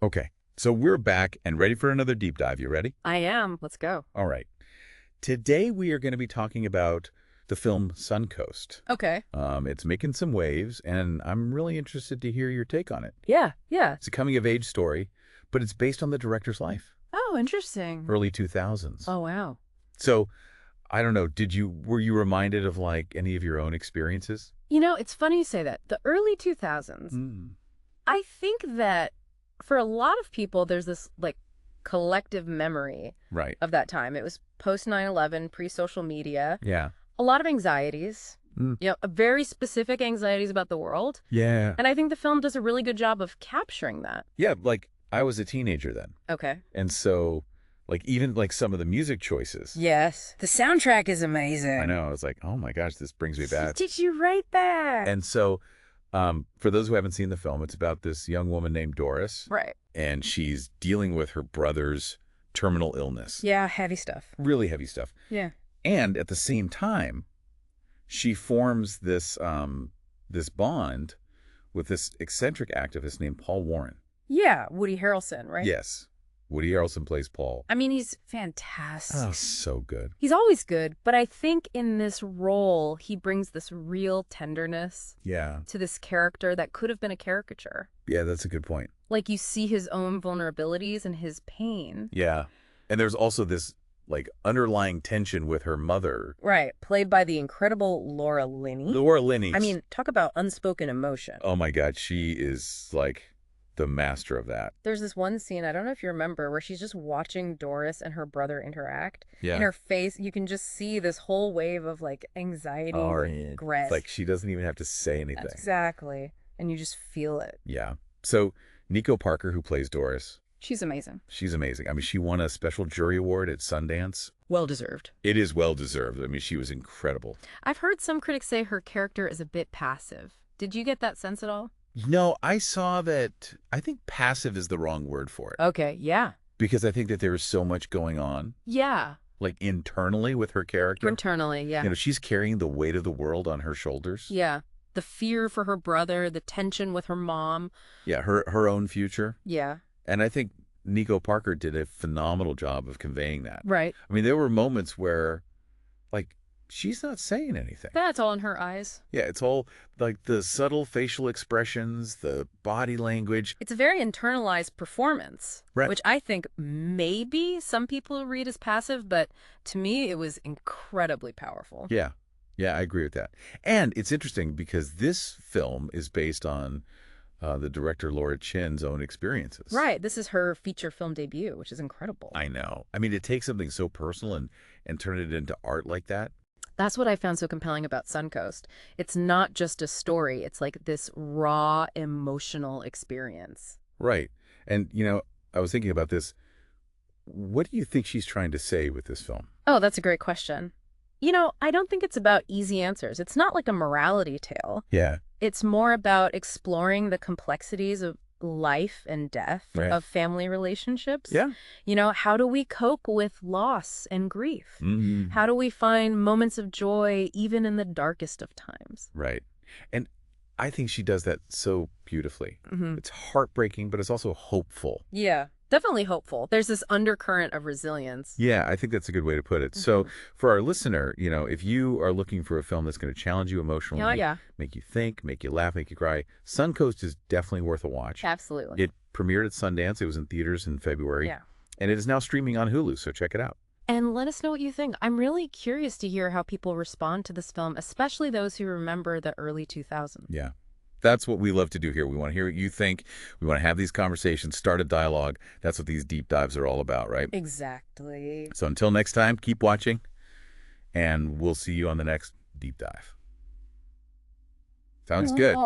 Okay, so we're back and ready for another deep dive. You ready? I am. Let's go. All right. Today we are going to be talking about the film Suncoast. Okay. It's making some waves, and I'm really interested to hear your take on it. Yeah, yeah. It's a coming-of-age story, but it's based on the director's life, Oh, interesting. early 2000s. Oh, wow. So, I don't know, were you reminded of, like, any of your own experiences? You know, it's funny you say that. The early 2000s, Mm. I think that for a lot of people, there's this, like, collective memory Right. of that time. It was post 9/11, pre-social media, Yeah. a lot of anxieties, Mm. very specific anxieties about the world. Yeah. And I think the film does a really good job of capturing that. Yeah, like, I was a teenager then. Okay. And so, like, even, like, some of the music choices. Yes. The soundtrack is amazing. I know. I was like, oh my gosh, this brings me back. Did you write that? And so, for those who haven't seen the film, it's about this young woman named Doris, Right. and she's dealing with her brother's terminal illness. Yeah, heavy stuff. Really heavy stuff. Yeah. And at the same time, she forms this bond with this eccentric activist named Paul Warren. Yeah, Woody Harrelson, right? Yes. Woody Harrelson plays Paul. I mean, he's fantastic. Oh, so good. He's always good, but I think in this role, he brings this real tenderness Yeah. to this character that could have been a caricature. Yeah, that's a good point. Like, you see his own vulnerabilities and his pain. Yeah. And there's also this, like, underlying tension with her mother. Right, played by the incredible Laura Linney. Laura Linney. I mean, talk about unspoken emotion. Oh my God, she is, like, the master of that. There's this one scene, I don't know if you remember, where she's just watching Doris and her brother interact. Yeah. In her face, you can just see this whole wave of, like, anxiety, regret. It's like she doesn't even have to say anything. Exactly. And you just feel it. Yeah. So Nico Parker, who plays Doris, She's amazing. she's amazing. I mean, she won a special jury award at Sundance. Well deserved. It is well deserved. I mean, she was incredible. I've heard some critics say her character is a bit passive. Did you get that sense at all? No, I saw that. I think passive is the wrong word for it, Okay, yeah. because I think that there is so much going on, Yeah. like, internally with her character. Internally, yeah. You know, she's carrying the weight of the world on her shoulders. Yeah. The fear for her brother, the tension with her mom. Yeah, her own future. Yeah. And I think Nico Parker did a phenomenal job of conveying that. Right. I mean, there were moments where, like, she's not saying anything. That's all in her eyes. Yeah, it's all, like, the subtle facial expressions, the body language. It's a very internalized performance, Right. which I think maybe some people read as passive, but to me it was incredibly powerful. Yeah, yeah, I agree with that. And it's interesting because this film is based on the director Laura Chinn's own experiences. Right. This is her feature film debut, which is incredible. I know. I mean, to take something so personal and turn it into art like that. That's what I found so compelling about Suncoast. It's not just a story. It's like this raw emotional experience. Right. And, you know, I was thinking about this. What do you think she's trying to say with this film? Oh, that's a great question. You know, I don't think it's about easy answers. It's not like a morality tale. Yeah. It's more about exploring the complexities of life and death, Right. of family relationships. Yeah. You know, how do we cope with loss and grief? Mm-hmm. How do we find moments of joy even in the darkest of times? Right. And I think she does that so beautifully. Mm-hmm. It's heartbreaking, but it's also hopeful. Yeah, definitely hopeful. There's this undercurrent of resilience. Yeah, I think that's a good way to put it. So for our listener, you know, if you are looking for a film that's going to challenge you emotionally, Oh, yeah, make you think, make you laugh, make you cry, Suncoast is definitely worth a watch. absolutely. It premiered at Sundance. It was in theaters in February. Yeah. And it is now streaming on Hulu, so check it out. And let us know what you think. I'm really curious to hear how people respond to this film, especially those who remember the early 2000s. Yeah. That's what we love to do here. We want to hear what you think. We want to have these conversations, start a dialogue. That's what these deep dives are all about, right? Exactly. So until next time, keep watching, and we'll see you on the next deep dive. Sounds good.